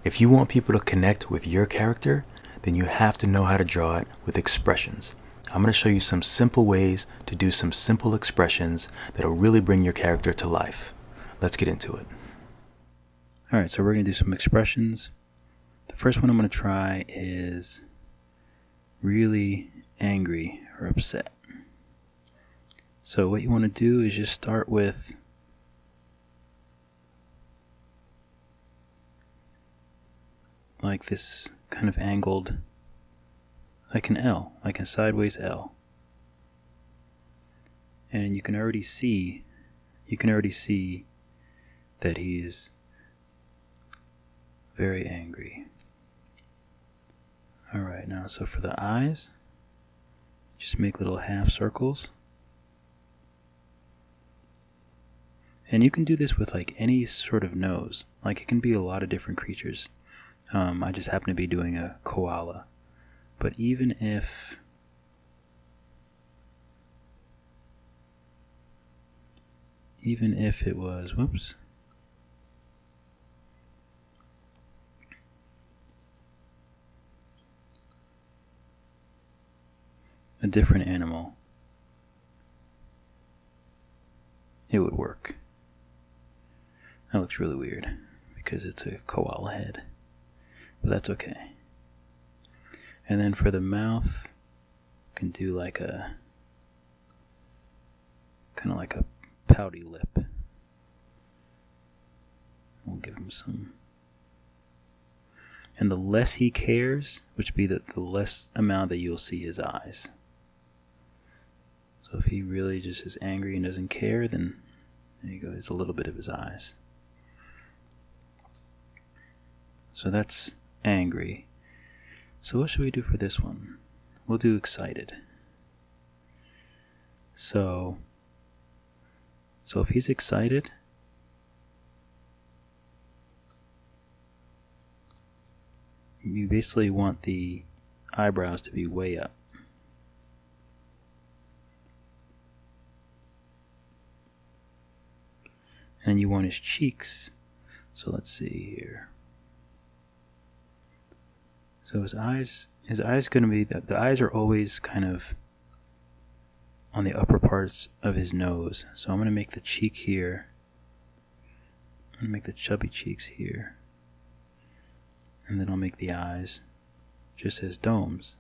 If you want people to connect with your character, then you have to know how to draw it with expressions. I'm going to show you some simple ways to do some simple expressions that'll really bring your character to life. Let's get into it. Alright, so we're going to do some expressions. The first one I'm going to try is really angry or upset. So what you want to do is just start with like this kind of angled, like an L, like a sideways L. And you can already see that he's very angry. Alright, now so for the eyes, just make little half circles. And you can do this with like any sort of nose. Like it can be a lot of different creatures. I just happen to be doing a koala. But even if it was, a different animal, it would work. That looks really weird because it's a koala head, but that's okay. And then for the mouth, you can do like a kind of like a pouty lip. We'll give him some. And the less he cares, which be the less amount that you'll see his eyes. So if he really just is angry and doesn't care, then there you go, it's a little bit of his eyes. So that's angry. So what should we do for this one? We'll do excited. So if he's excited, you basically want the eyebrows to be way up. And you want his cheeks. So let's see here. So his eyes going to be, the eyes are always kind of on the upper parts of his nose. So I'm going to make the cheek here. I'm going to make the chubby cheeks here. And then I'll make the eyes just as domes.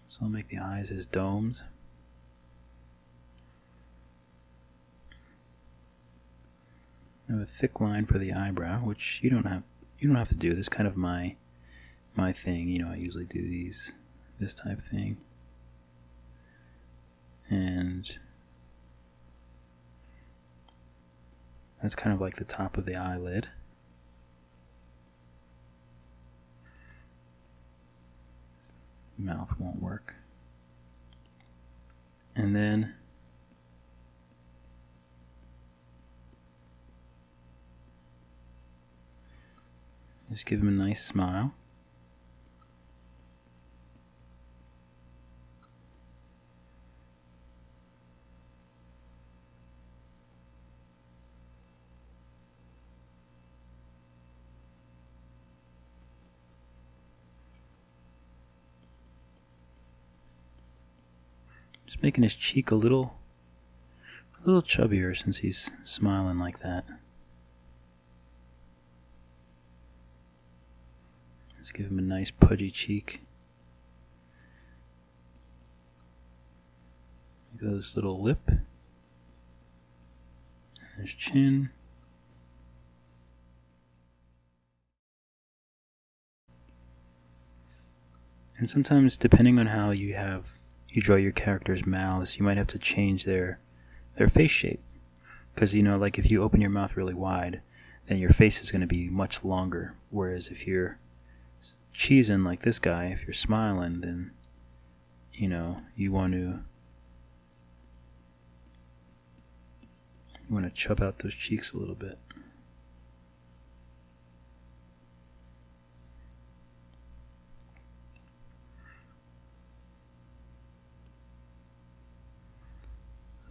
So I'll make the eyes as domes. I have a thick line for the eyebrow, which you don't have to do. This is kind of my thing. You know, I usually do this type thing. And that's kind of like the top of the eyelid. Mouth won't work. And then just give him a nice smile. Just making his cheek a little chubbier since he's smiling like that. Let's give him a nice pudgy cheek. Make this little lip. And his chin. And sometimes, depending on how you draw your character's mouths, you might have to change their face shape. Because, you know, like if you open your mouth really wide, then your face is going to be much longer. Whereas if you're cheesing like this guy, if you're smiling, then, you know, you want to chub out those cheeks a little bit.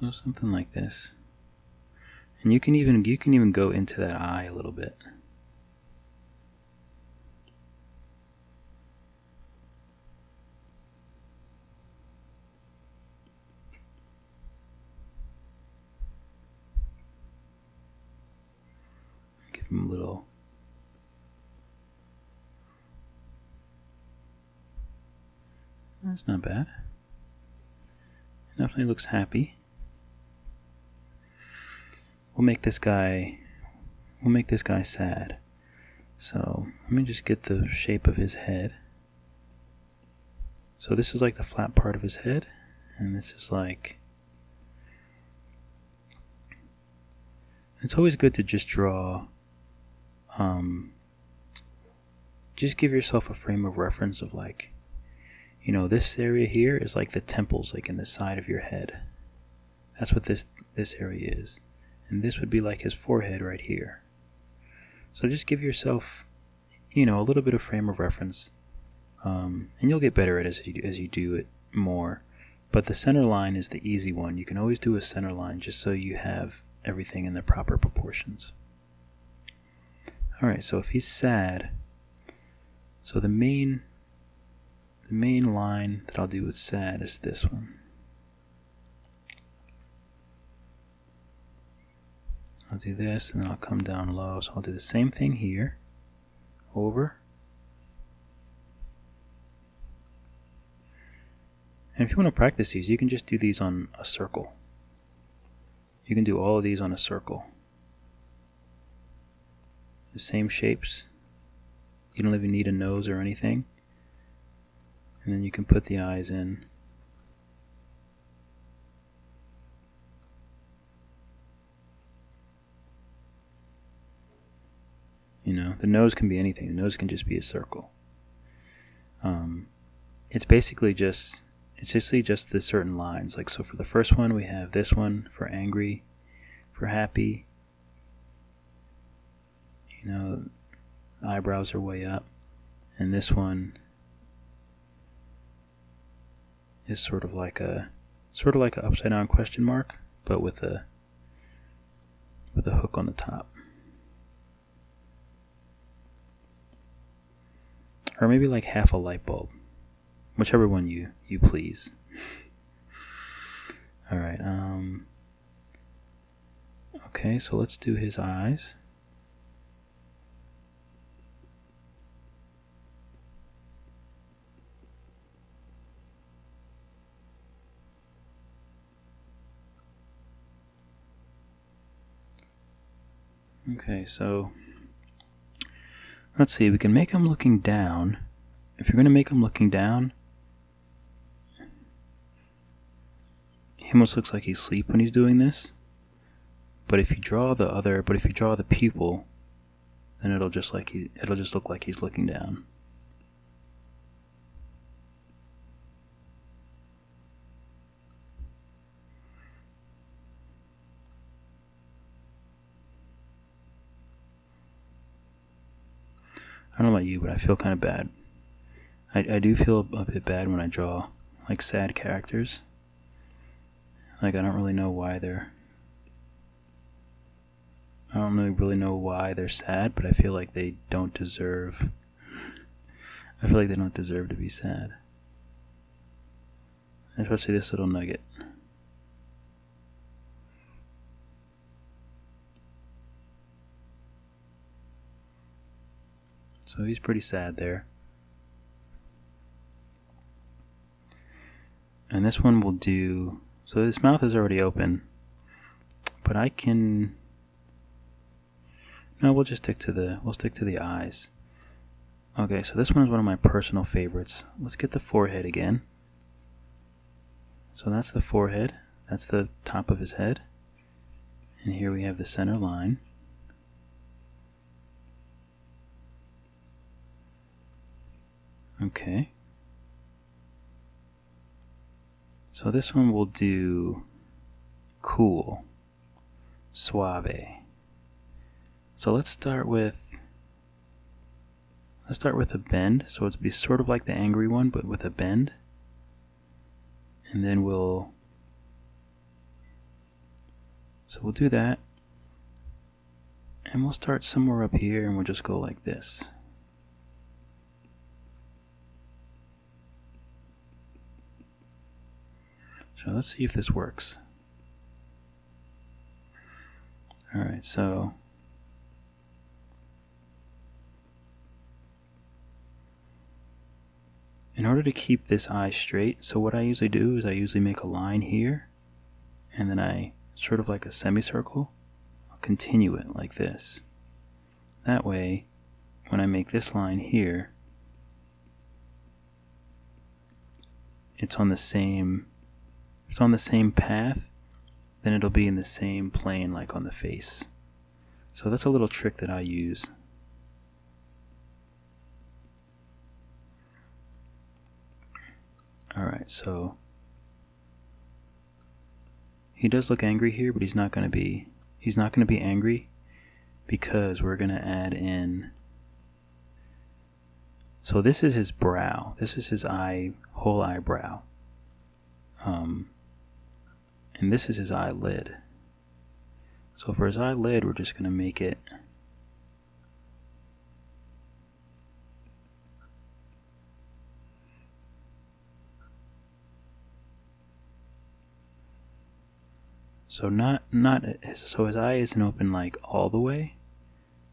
So something like this. And you can even go into that eye a little bit. Give him a little. That's not bad. Definitely looks happy. We'll make this guy sad. So let me just get the shape of his head. So this is like the flat part of his head, and this is like, it's always good to just draw, just give yourself a frame of reference of like, you know, this area here is like the temples, like in the side of your head. That's what this area is. And this would be like his forehead right here. So just give yourself, you know, a little bit of frame of reference. And you'll get better at it as you do it more. But the center line is the easy one. You can always do a center line just so you have everything in the proper proportions. Alright, so if he's sad, so the main line that I'll do with sad is this one. I'll do this, and then I'll come down low. So I'll do the same thing here, over. And if you want to practice these, you can just do these on a circle. You can do all of these on a circle. The same shapes. You don't even need a nose or anything. And then you can put the eyes in. You know, the nose can be anything. The nose can just be a circle. It's basically just the certain lines. Like, so for the first one, we have this one for angry, for happy. You know, eyebrows are way up. And this one is sort of like a upside down question mark, but with a hook on the top. Or maybe like half a light bulb. Whichever one you please. Alright, okay, so let's do his eyes. Okay, so let's see, we can make him looking down. If you're going to make him looking down, he almost looks like he's asleep when he's doing this. But if you draw the pupil, then it'll just look like he's looking down. I don't know about you, but I feel kind of bad. I do feel a bit bad when I draw like sad characters. Like I don't really know why they're sad, but I feel like they don't deserve to be sad. Especially this little nugget. So he's pretty sad there. And this one will do, so his mouth is already open, but we'll stick to the eyes. Okay, so this one is one of my personal favorites. Let's get the forehead again. So that's the forehead. That's the top of his head. And here we have the center line. Okay. So this one will do cool, suave. So let's start with a bend. So it'll be sort of like the angry one, but with a bend. And then we'll So we'll do that. And we'll start somewhere up here and we'll just go like this. So let's see if this works. Alright, so in order to keep this eye straight, so what I usually do is I usually make a line here, and then I, sort of like a semicircle, I'll continue it like this. That way, when I make this line here, it's on the same path, then it'll be in the same plane like on the face. So that's a little trick that I use. Alright, so he does look angry here, but he's not going to be angry because we're going to add in, so this is his brow, this is his whole eyebrow, and this is his eyelid. So for his eyelid, we're just going to make it so so his eye isn't open like all the way,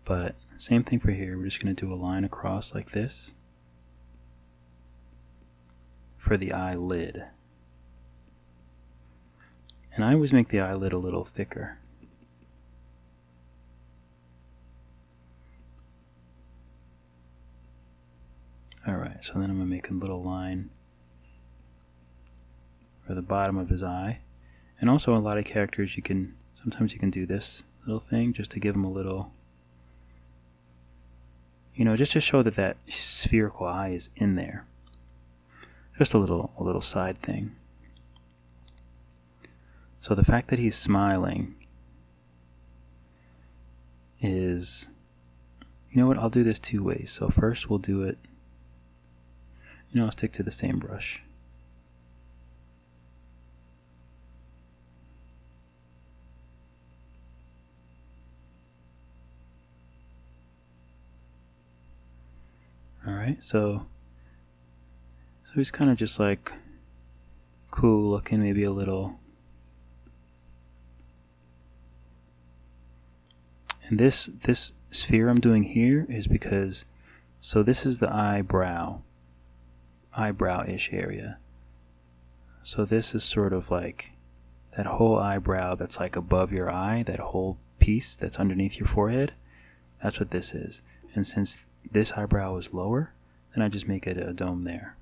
but same thing for here. We're just going to do a line across like this for the eyelid. And I always make the eyelid a little thicker. Alright, so then I'm going to make a little line for the bottom of his eye. And also a lot of characters sometimes you can do this little thing just to give them a little, just to show that that spherical eye is in there. Just a little side thing. So the fact that he's smiling is, you know what, I'll do this two ways. So first we'll do it, I'll stick to the same brush. Alright, so he's kind of just like cool looking, maybe a little. And this sphere I'm doing here is because, so this is the eyebrow-ish area. So this is sort of like that whole eyebrow that's like above your eye, that whole piece that's underneath your forehead. That's what this is. And since this eyebrow is lower, then I just make it a dome there.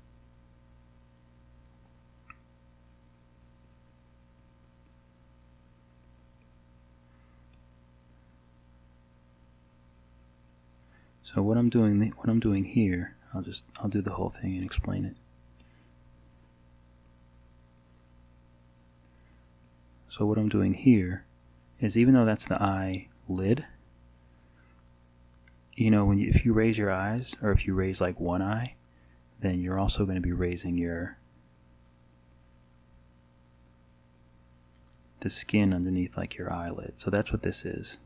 So what I'm doing here, I'll do the whole thing and explain it. So what I'm doing here is, even though that's the eyelid, if you raise your eyes, or if you raise like one eye, then you're also going to be raising the skin underneath like your eyelid. So that's what this is.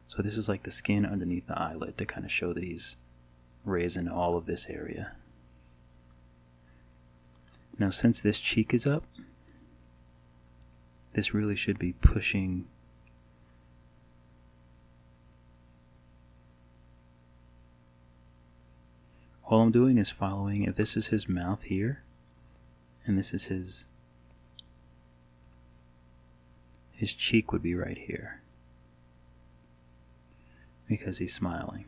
So this is like the skin underneath the eyelid to kind of show that he's raising all of this area. Now since this cheek is up, this really should be pushing all I'm doing is following, if this is his mouth here, and this is his cheek would be right here, because he's smiling.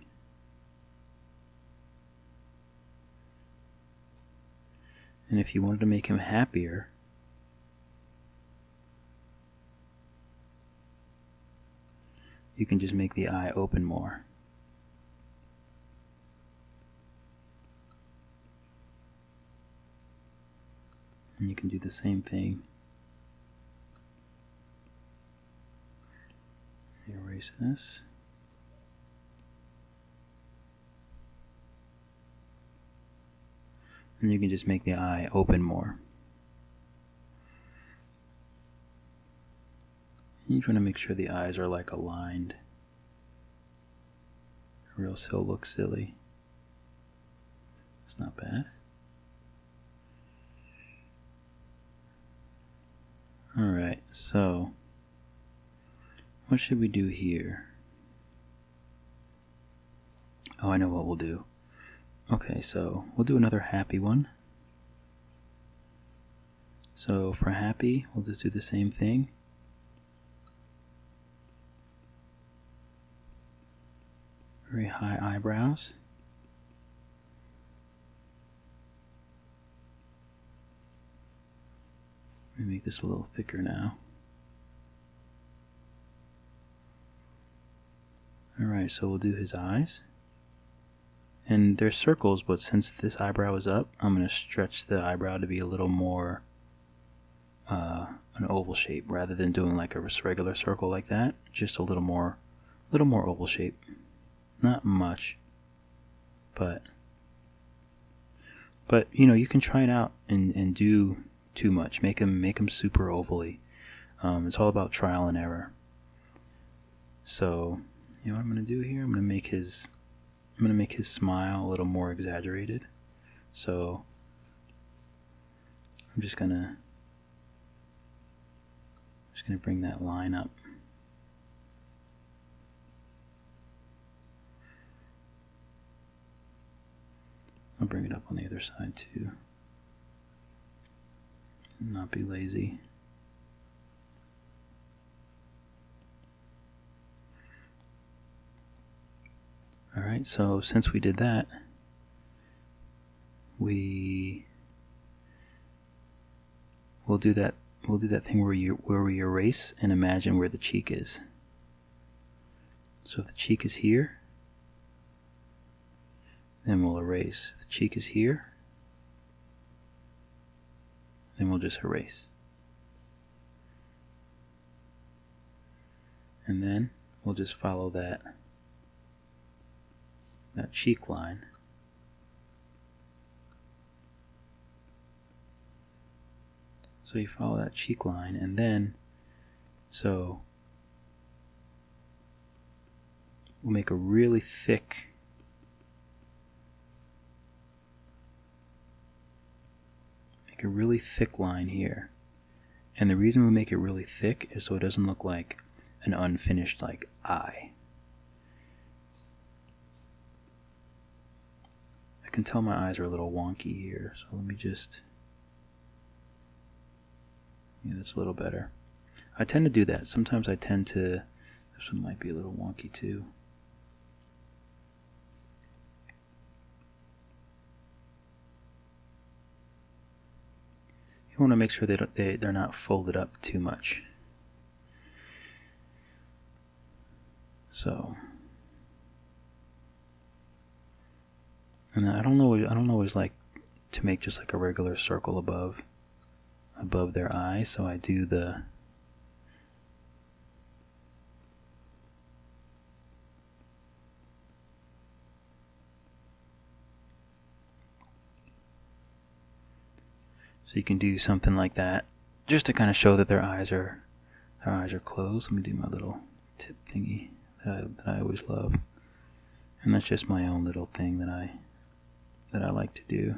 And if you wanted to make him happier, you can just make the eye open more. And you can do the same thing. Erase this. And you can just make the eye open more. You just want to make sure the eyes are like aligned, or else he'll look silly. It's not bad. Alright, so what should we do here? Oh, I know what we'll do. Okay, so we'll do another happy one. So for happy, we'll just do the same thing. Very high eyebrows. Let me make this a little thicker now. Alright, so we'll do his eyes. And there's circles, but since this eyebrow is up, I'm going to stretch the eyebrow to be a little more an oval shape, rather than doing like a regular circle like that. Just a little more oval shape. Not much, but you know, you can try it out and do too much. Make him super ovally. It's all about trial and error. So, you know what I'm going to do here? I'm going to make his smile a little more exaggerated. So I'm just gonna bring that line up. I'll bring it up on the other side too. Not be lazy. Alright, so since we did that, we'll do that thing where we erase and imagine where the cheek is. So if the cheek is here, then we'll erase. If the cheek is here, then we'll just erase. And then we'll just follow that cheek line. So you follow that cheek line, and then so we'll make a really thick line here. And the reason we make it really thick is so it doesn't look like an unfinished like eye. I can tell my eyes are a little wonky here, so let me just... Yeah, that's a little better. I tend to do that. Sometimes I tend to... This one might be a little wonky too. You want to make sure they're not folded up too much. So... And I don't always like to make just like a regular circle above their eye, so I do the so you can do something like that just to kind of show that their eyes are closed. Let me do my little tip thingy that I always love, and that's just my own little thing that I like to do.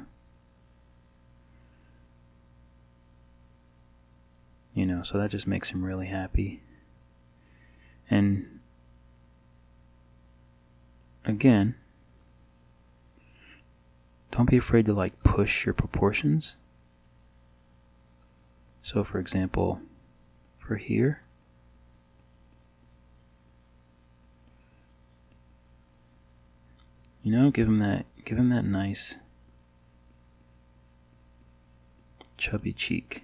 You know, so that just makes him really happy. And again, don't be afraid to like push your proportions. So for example, for here, you know, give him that nice chubby cheek.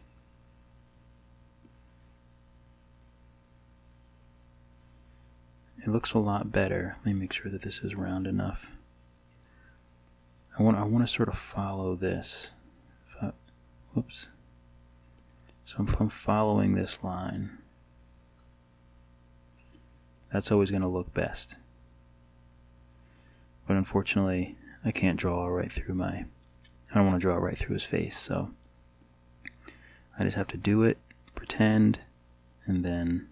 It looks a lot better. Let me make sure that this is round enough. I want to sort of follow this. Whoops. So if I'm following this line, that's always going to look best. But unfortunately, I can't draw right through I don't want to draw right through his face, so I just have to do it, pretend, and then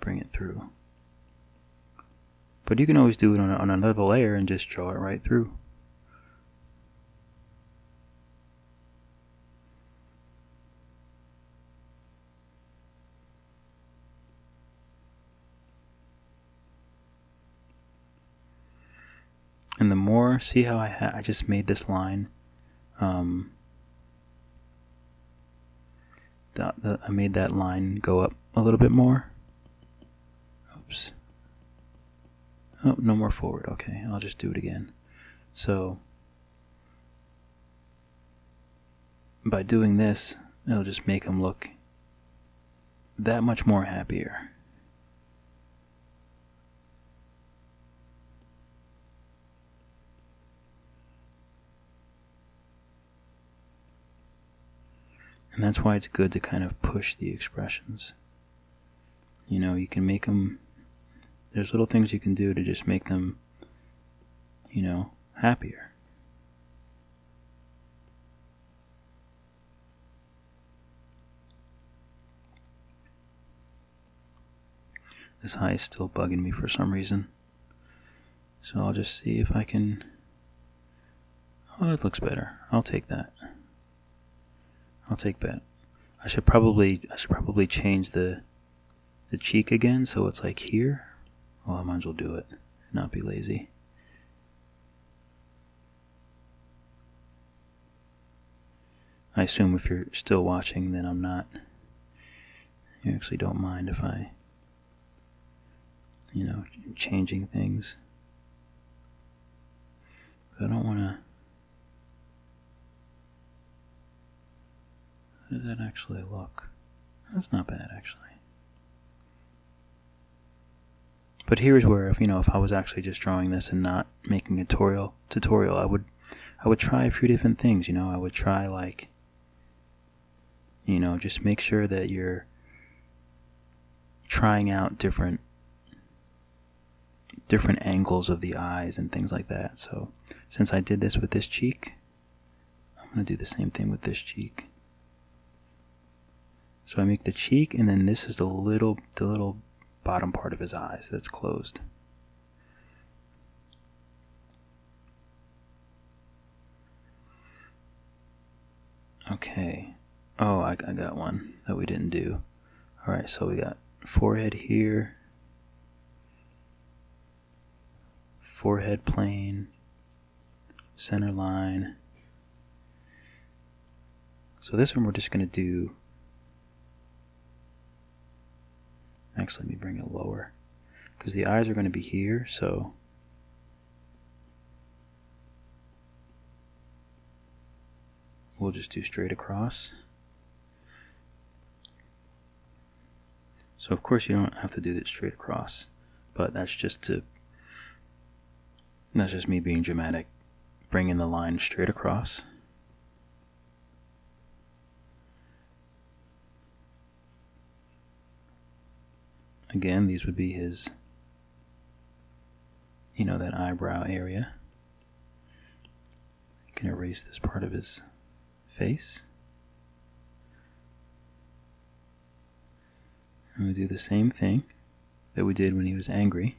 bring it through. But you can always do it on another layer and just draw it right through. And the more, see how I just made this line, I made that line go up a little bit more. Oops. Oh, no more forward. Okay, I'll just do it again. So, by doing this, it'll just make him look that much more happier. And that's why it's good to kind of push the expressions. You know, you can make them, there's little things you can do to just make them, you know, happier. This eye is still bugging me for some reason. So I'll just see if I can, oh, that looks better. I'll take that. I'll take that. I should probably change the cheek again so it's like here. Well, I might as well do it, not be lazy. I assume if you're still watching, then I'm not. You actually don't mind if I, you know, changing things. But I don't want to. How does that actually look? That's not bad, actually. But here's where, if I was actually just drawing this and not making a tutorial, I would try a few different things. I would try, like, just make sure that you're trying out different angles of the eyes and things like that. So since I did this with this cheek, I'm going to do the same thing with this cheek. So I make the cheek, and then this is the little bottom part of his eyes that's closed. Okay. Oh, I got one that we didn't do. Alright, so we got forehead here. Forehead plane. Center line. So this one we're just going to do. Actually, let me bring it lower, because the eyes are going to be here, so we'll just do straight across. So of course you don't have to do this straight across, but that's just me being dramatic, bringing the line straight across. Again, these would be his, that eyebrow area. You can erase this part of his face. And we do the same thing that we did when he was angry.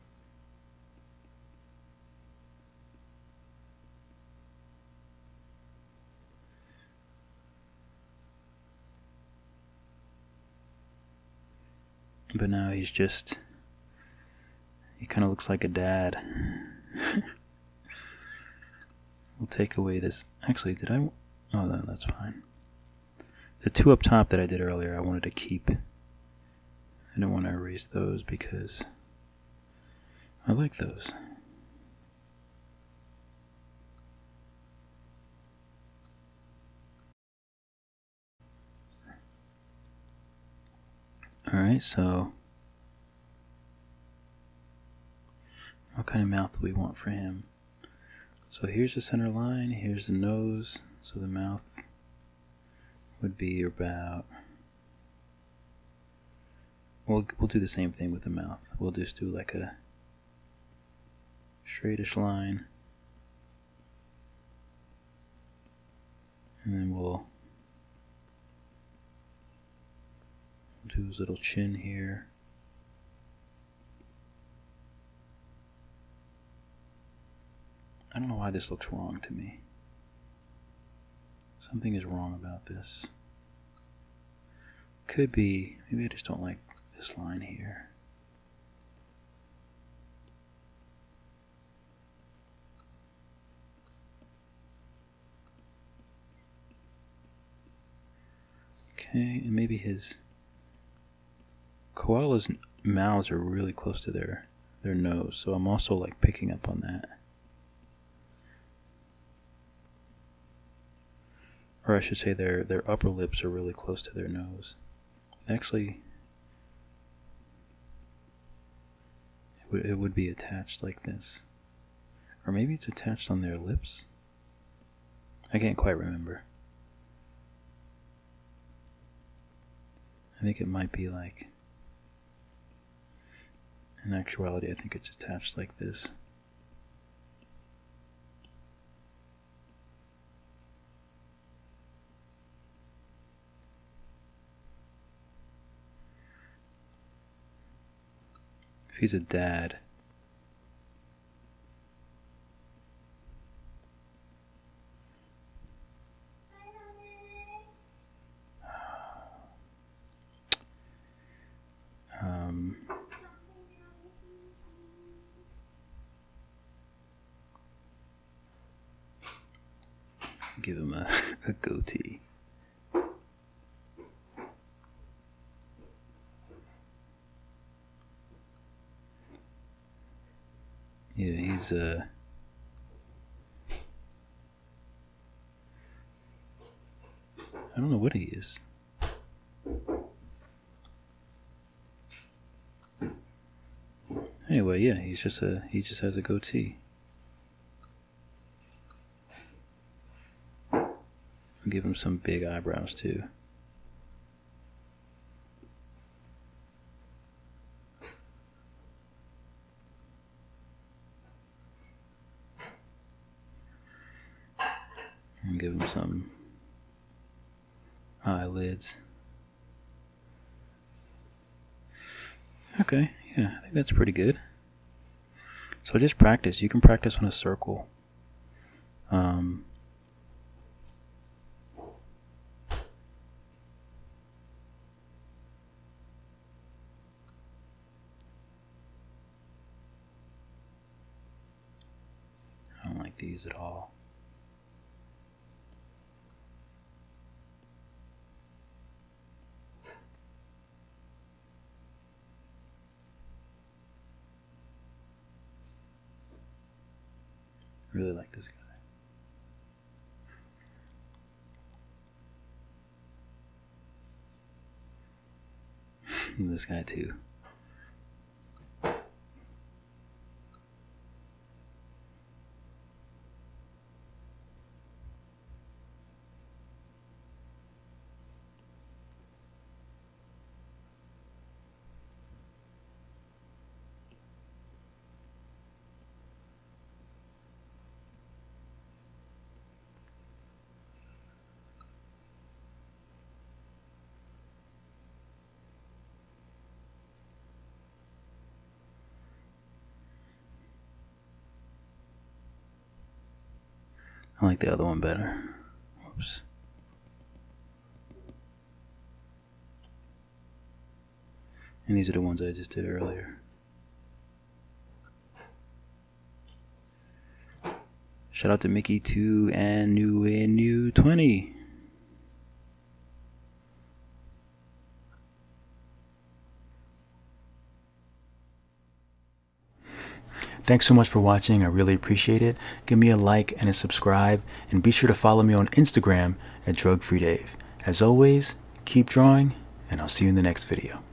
But now he kind of looks like a dad. We'll take away this. Actually, oh no, that's fine. The two up top that I did earlier, I wanted to keep. I don't want to erase those because I like those. Alright, so what kind of mouth do we want for him? So here's the center line, here's the nose, so the mouth would be about, we'll do the same thing with the mouth. We'll just do like a straightish line, and then we'll do his little chin here. I don't know why this looks wrong to me. Something is wrong about this. Could be, maybe I just don't like this line here. Okay, and maybe his koala's mouths are really close to their nose, so I'm also like picking up on that. Or I should say their upper lips are really close to their nose. Actually, it would be attached like this. Or maybe it's attached on their lips? I can't quite remember. I think it might be like, in actuality, I think it's attached like this. If he's a dad, give him a goatee. Yeah, he's I don't know what he is. Anyway, yeah, he just has a goatee. I'll give him some big eyebrows too. And give him some eyelids. Okay, yeah, I think that's pretty good. So just practice. You can practice on a circle. I don't like these at all. Really like this guy. This guy too. I like the other one better. Whoops. And these are the ones I just did earlier. Shout out to Mickey2 and New 20. Thanks so much for watching. I really appreciate it. Give me a like and a subscribe, and be sure to follow me on Instagram at DrugFreeDave. As always, keep drawing, and I'll see you in the next video.